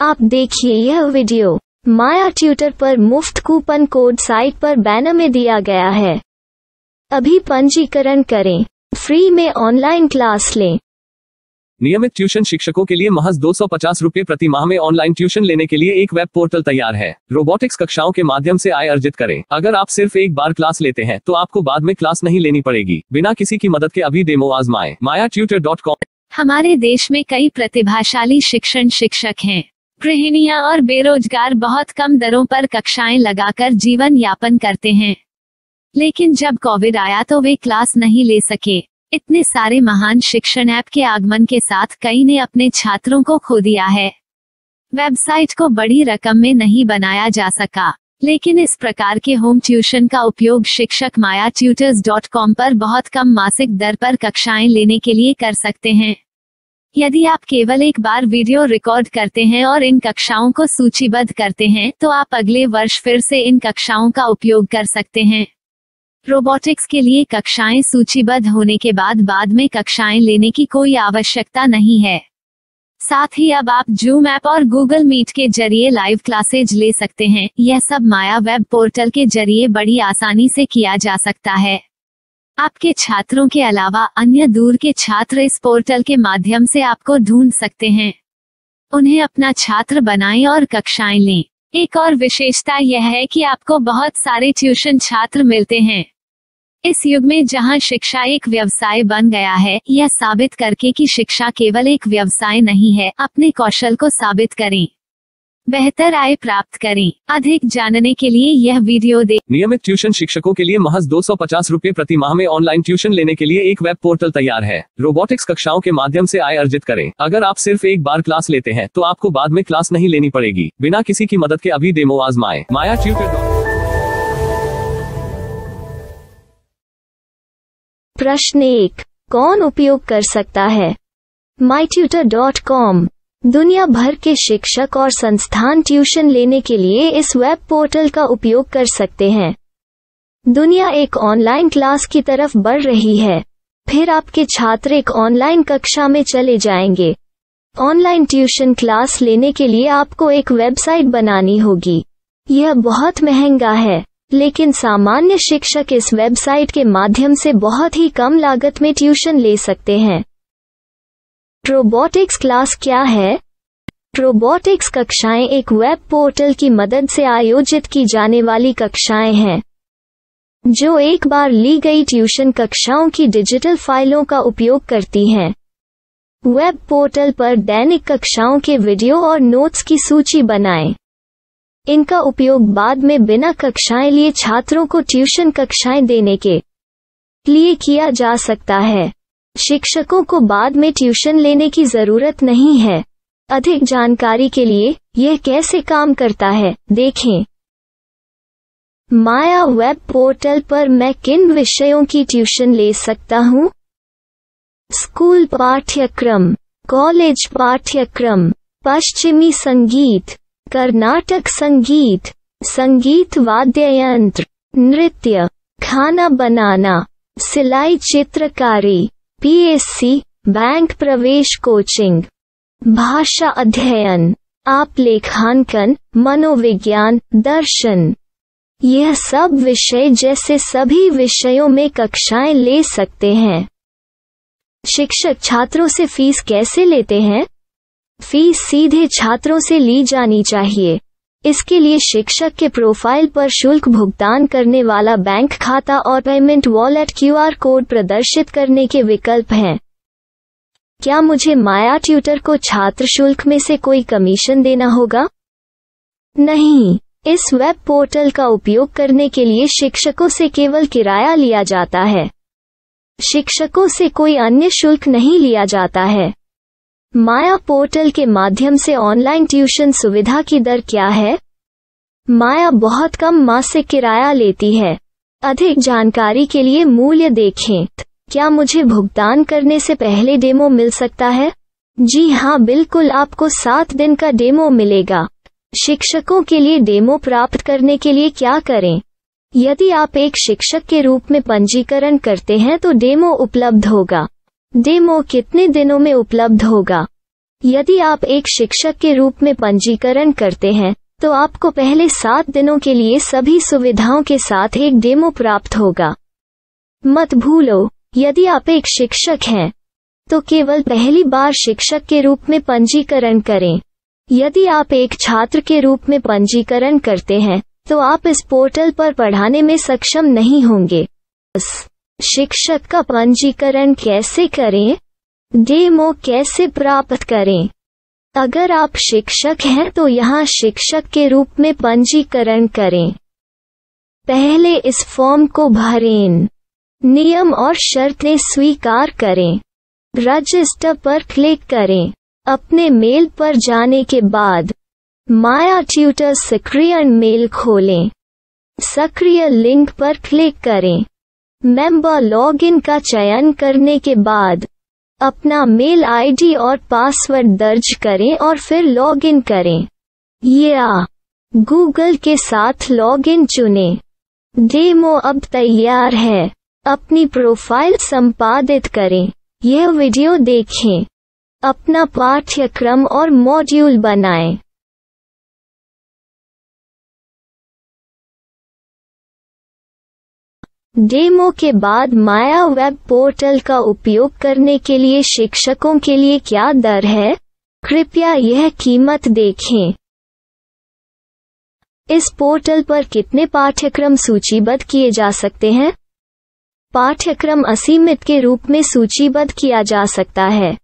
आप देखिए यह वीडियो माया ट्यूटर पर मुफ्त कूपन कोड साइट पर बैनर में दिया गया है। अभी पंजीकरण करें, फ्री में ऑनलाइन क्लास लें। नियमित ट्यूशन शिक्षकों के लिए महज 250 रुपये प्रति माह में ऑनलाइन ट्यूशन लेने के लिए एक वेब पोर्टल तैयार है। रोबोटिक्स कक्षाओं के माध्यम से आय अर्जित करें। अगर आप सिर्फ एक बार क्लास लेते हैं तो आपको बाद में क्लास नहीं लेनी पड़ेगी। बिना किसी की मदद के अभी डेमो आजमाएं। mayaTutor.com। हमारे देश में कई प्रतिभाशाली शिक्षण शिक्षक हैं। गृहिणियां और बेरोजगार बहुत कम दरों पर कक्षाएं लगाकर जीवन यापन करते हैं, लेकिन जब कोविड आया तो वे क्लास नहीं ले सके। इतने सारे महान शिक्षण ऐप के आगमन के साथ कई ने अपने छात्रों को खो दिया है। वेबसाइट को बड़ी रकम में नहीं बनाया जा सका, लेकिन इस प्रकार के होम ट्यूशन का उपयोग शिक्षक mayaTutors.com पर बहुत कम मासिक दर पर कक्षाएं लेने के लिए कर सकते हैं। यदि आप केवल एक बार वीडियो रिकॉर्ड करते हैं और इन कक्षाओं को सूचीबद्ध करते हैं तो आप अगले वर्ष फिर से इन कक्षाओं का उपयोग कर सकते हैं। रोबोटिक्स के लिए कक्षाएं सूचीबद्ध होने के बाद में कक्षाएं लेने की कोई आवश्यकता नहीं है। साथ ही अब आप जूम ऐप और गूगल मीट के जरिए लाइव क्लासेज ले सकते हैं। यह सब माया वेब पोर्टल के जरिए बड़ी आसानी से किया जा सकता है। आपके छात्रों के अलावा अन्य दूर के छात्र इस पोर्टल के माध्यम से आपको ढूंढ सकते हैं। उन्हें अपना छात्र बनाएं और कक्षाएं लें। एक और विशेषता यह है कि आपको बहुत सारे ट्यूशन छात्र मिलते हैं। इस युग में जहां शिक्षा एक व्यवसाय बन गया है, यह साबित करके कि शिक्षा केवल एक व्यवसाय नहीं है, अपने कौशल को साबित करें, बेहतर आय प्राप्त करें। अधिक जानने के लिए यह वीडियो देखें। नियमित ट्यूशन शिक्षकों के लिए महज 250 रुपये प्रति माह में ऑनलाइन ट्यूशन लेने के लिए एक वेब पोर्टल तैयार है। रोबोटिक्स कक्षाओं के माध्यम से आय अर्जित करें। अगर आप सिर्फ एक बार क्लास लेते हैं तो आपको बाद में क्लास नहीं लेनी पड़ेगी। बिना किसी की मदद के अभी डेमो आजमाएं। mayaTutor। प्रश्न 1, कौन उपयोग कर सकता है? myTutor.com। दुनिया भर के शिक्षक और संस्थान ट्यूशन लेने के लिए इस वेब पोर्टल का उपयोग कर सकते हैं। दुनिया एक ऑनलाइन क्लास की तरफ बढ़ रही है। फिर आपके छात्र एक ऑनलाइन कक्षा में चले जाएंगे। ऑनलाइन ट्यूशन क्लास लेने के लिए आपको एक वेबसाइट बनानी होगी। यह बहुत महंगा है, लेकिन सामान्य शिक्षक इस वेबसाइट के माध्यम से बहुत ही कम लागत में ट्यूशन ले सकते हैं। रोबोटिक्स क्लास क्या है? रोबोटिक्स कक्षाएं एक वेब पोर्टल की मदद से आयोजित की जाने वाली कक्षाएं हैं, जो एक बार ली गई ट्यूशन कक्षाओं की डिजिटल फाइलों का उपयोग करती हैं। वेब पोर्टल पर दैनिक कक्षाओं के वीडियो और नोट्स की सूची बनाएं। इनका उपयोग बाद में बिना कक्षाएं लिए छात्रों को ट्यूशन कक्षाएं देने के लिए किया जा सकता है। शिक्षकों को बाद में ट्यूशन लेने की जरूरत नहीं है। अधिक जानकारी के लिए यह कैसे काम करता है, देखें। माया वेब पोर्टल पर मैं किन विषयों की ट्यूशन ले सकता हूँ? स्कूल पाठ्यक्रम, कॉलेज पाठ्यक्रम, पश्चिमी संगीत, कर्नाटक संगीत, संगीत वाद्य यंत्र, नृत्य, खाना बनाना, सिलाई चित्रकारी, PSC, बैंक प्रवेश कोचिंग, भाषा अध्ययन, आप लेखांकन, मनोविज्ञान, दर्शन। यह सब विषय जैसे सभी विषयों में कक्षाएं ले सकते हैं। शिक्षक छात्रों से फीस कैसे लेते हैं? फीस सीधे छात्रों से ली जानी चाहिए। इसके लिए शिक्षक के प्रोफाइल पर शुल्क भुगतान करने वाला बैंक खाता और पेमेंट वॉलेट QR कोड प्रदर्शित करने के विकल्प हैं। क्या मुझे माया ट्यूटर को छात्र शुल्क में से कोई कमीशन देना होगा? नहीं, इस वेब पोर्टल का उपयोग करने के लिए शिक्षकों से केवल किराया लिया जाता है। शिक्षकों से कोई अन्य शुल्क नहीं लिया जाता है। माया पोर्टल के माध्यम से ऑनलाइन ट्यूशन सुविधा की दर क्या है? माया बहुत कम मासिक किराया लेती है। अधिक जानकारी के लिए मूल्य देखें। क्या मुझे भुगतान करने से पहले डेमो मिल सकता है? जी हाँ, बिल्कुल, आपको 7 दिन का डेमो मिलेगा। शिक्षकों के लिए डेमो प्राप्त करने के लिए क्या करें? यदि आप एक शिक्षक के रूप में पंजीकरण करते हैं तो डेमो उपलब्ध होगा। डेमो कितने दिनों में उपलब्ध होगा? यदि आप एक शिक्षक के रूप में पंजीकरण करते हैं तो आपको पहले 7 दिनों के लिए सभी सुविधाओं के साथ एक डेमो प्राप्त होगा। मत भूलो, यदि आप एक शिक्षक हैं तो केवल पहली बार शिक्षक के रूप में पंजीकरण करें। यदि आप एक छात्र के रूप में पंजीकरण करते हैं तो आप इस पोर्टल पर पढ़ाने में सक्षम नहीं होंगे। शिक्षक का पंजीकरण कैसे करें? डेमो कैसे प्राप्त करें? अगर आप शिक्षक हैं तो यहाँ शिक्षक के रूप में पंजीकरण करें। पहले इस फॉर्म को भरें। नियम और शर्तें स्वीकार करें। रजिस्टर पर क्लिक करें। अपने मेल पर जाने के बाद माया ट्यूटर सक्रिय मेल खोलें। सक्रिय लिंक पर क्लिक करें। मेंबर लॉगिन का चयन करने के बाद अपना मेल आईडी और पासवर्ड दर्ज करें और फिर लॉगिन करें या गूगल के साथ लॉगिन चुनें। डेमो अब तैयार है। अपनी प्रोफाइल संपादित करें। यह वीडियो देखें। अपना पाठ्यक्रम और मॉड्यूल बनाएं। डेमो के बाद माया वेब पोर्टल का उपयोग करने के लिए शिक्षकों के लिए क्या दर है? कृपया यह कीमत देखें। इस पोर्टल पर कितने पाठ्यक्रम सूचीबद्ध किए जा सकते हैं? पाठ्यक्रम असीमित के रूप में सूचीबद्ध किया जा सकता है।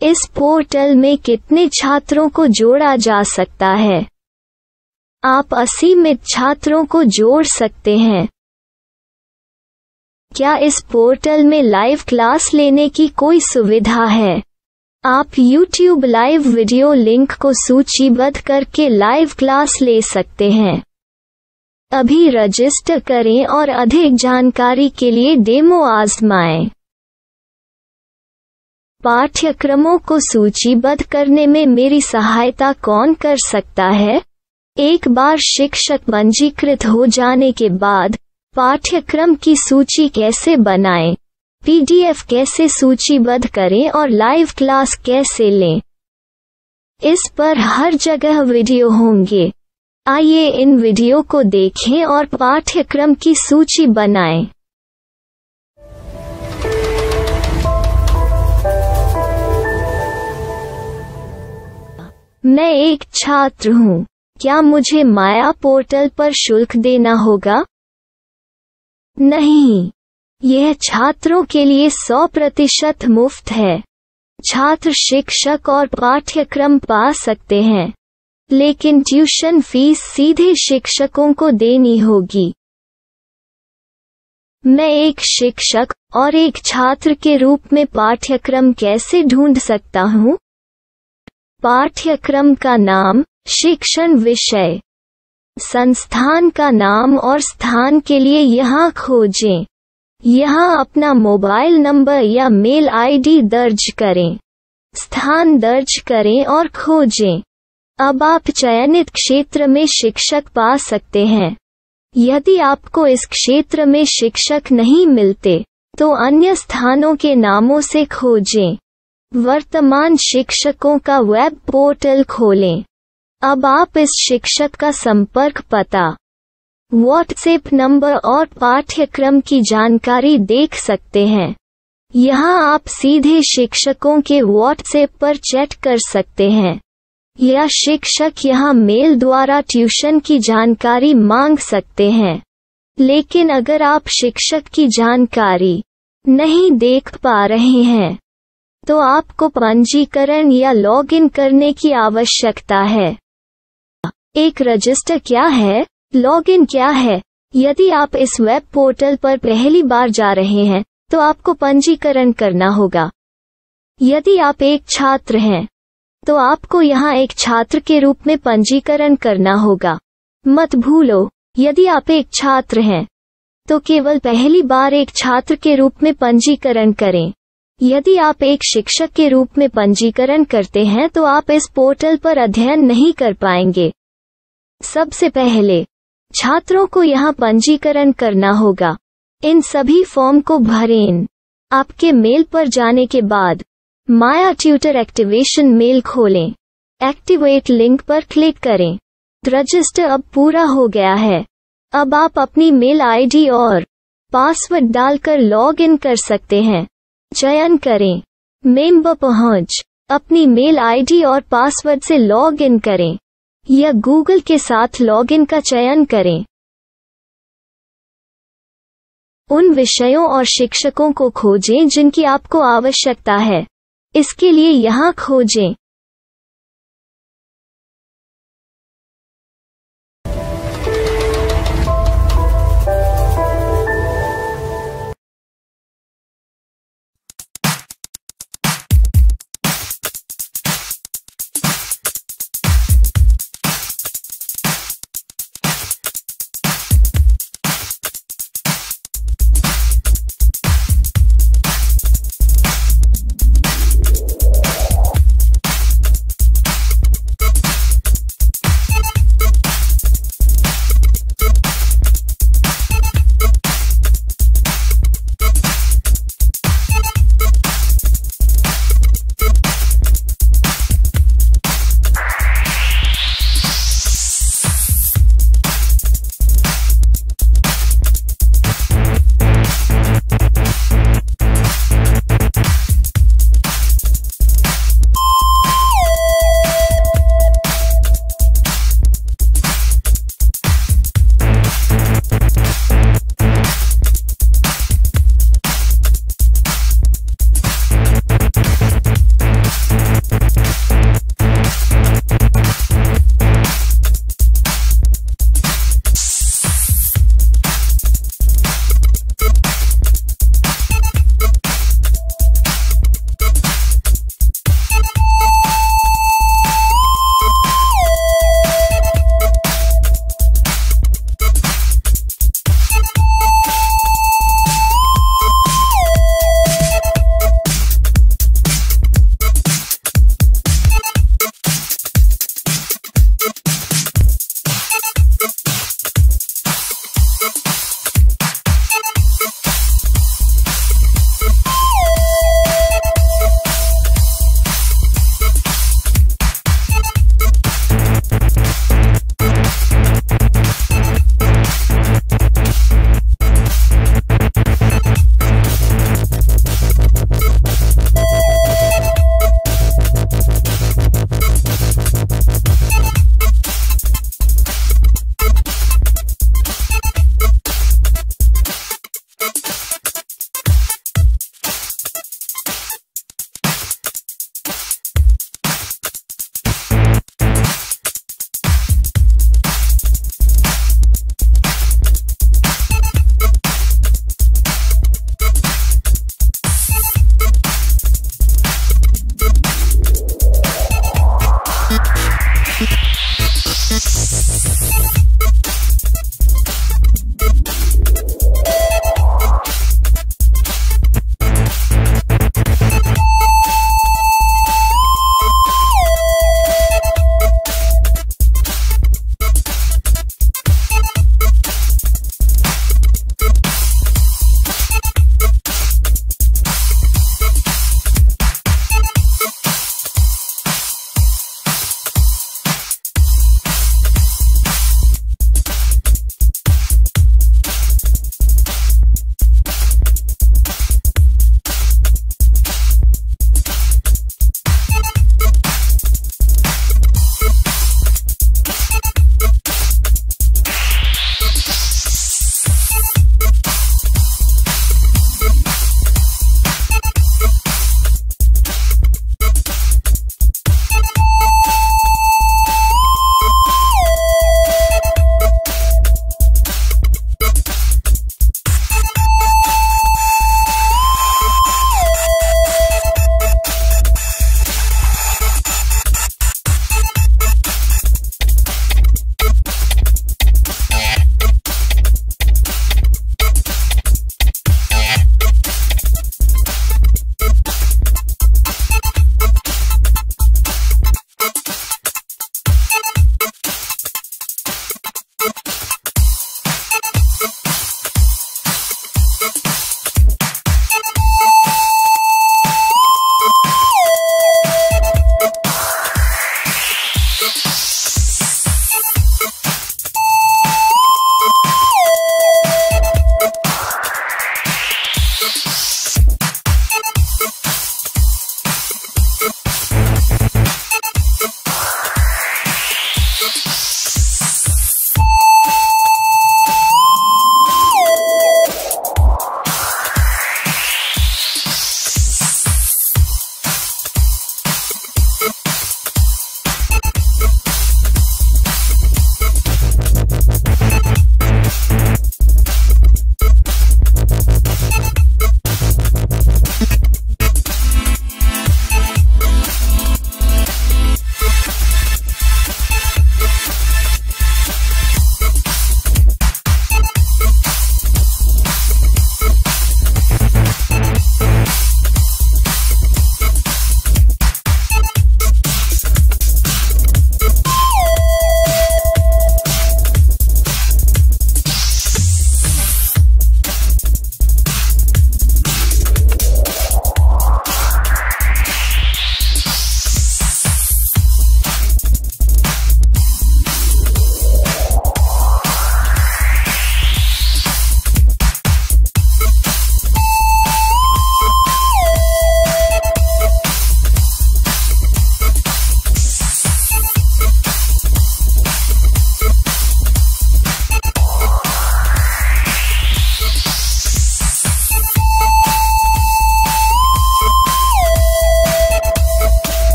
इस पोर्टल में कितने छात्रों को जोड़ा जा सकता है? आप असीमित छात्रों को जोड़ सकते हैं। क्या इस पोर्टल में लाइव क्लास लेने की कोई सुविधा है? आप YouTube लाइव वीडियो लिंक को सूचीबद्ध करके लाइव क्लास ले सकते हैं। अभी रजिस्टर करें और अधिक जानकारी के लिए डेमो आजमाएं। पाठ्यक्रमों को सूचीबद्ध करने में मेरी सहायता कौन कर सकता है? एक बार शिक्षक पंजीकृत हो जाने के बाद पाठ्यक्रम की सूची कैसे बनाएं, PDF कैसे सूचीबद्ध करें और लाइव क्लास कैसे लें, इस पर हर जगह वीडियो होंगे। आइए इन वीडियो को देखें और पाठ्यक्रम की सूची बनाएं। मैं एक छात्र हूँ। क्या मुझे माया पोर्टल पर शुल्क देना होगा? नहीं, यह छात्रों के लिए 100% मुफ्त है। छात्र शिक्षक और पाठ्यक्रम पा सकते हैं, लेकिन ट्यूशन फीस सीधे शिक्षकों को देनी होगी। मैं एक शिक्षक और एक छात्र के रूप में पाठ्यक्रम कैसे ढूंढ सकता हूँ? पाठ्यक्रम का नाम, शिक्षण विषय, संस्थान का नाम और स्थान के लिए यहाँ खोजें। यहाँ अपना मोबाइल नंबर या मेल आईडी दर्ज करें। स्थान दर्ज करें और खोजें। अब आप चयनित क्षेत्र में शिक्षक पा सकते हैं। यदि आपको इस क्षेत्र में शिक्षक नहीं मिलते तो अन्य स्थानों के नामों से खोजें। वर्तमान शिक्षकों का वेब पोर्टल खोलें। अब आप इस शिक्षक का संपर्क पता, व्हाट्सएप नंबर और पाठ्यक्रम की जानकारी देख सकते हैं। यहाँ आप सीधे शिक्षकों के व्हाट्सएप पर चैट कर सकते हैं या शिक्षक यहाँ मेल द्वारा ट्यूशन की जानकारी मांग सकते हैं। लेकिन अगर आप शिक्षक की जानकारी नहीं देख पा रहे हैं तो आपको पंजीकरण या लॉगिन करने की आवश्यकता है। एक रजिस्टर क्या है? लॉगिन क्या है? यदि आप इस वेब पोर्टल पर पहली बार जा रहे हैं तो आपको पंजीकरण करना होगा। यदि आप एक छात्र हैं तो आपको यहाँ एक छात्र के रूप में पंजीकरण करना होगा। मत भूलो, यदि आप एक छात्र हैं तो केवल पहली बार एक छात्र के रूप में पंजीकरण करें। यदि आप एक शिक्षक के रूप में पंजीकरण करते हैं तो आप इस पोर्टल पर अध्ययन नहीं कर पाएंगे। सबसे पहले छात्रों को यहाँ पंजीकरण करना होगा। इन सभी फॉर्म को भरें। आपके मेल पर जाने के बाद माया ट्यूटर एक्टिवेशन मेल खोलें। एक्टिवेट लिंक पर क्लिक करें। रजिस्टर अब पूरा हो गया है। अब आप अपनी मेल आईडी और पासवर्ड डालकर लॉग इन कर सकते हैं। चयन करें मेंबर पहुंच। अपनी मेल आईडी और पासवर्ड से लॉग इन करें या गूगल के साथ लॉग इन का चयन करें। उन विषयों और शिक्षकों को खोजें जिनकी आपको आवश्यकता है। इसके लिए यहाँ खोजें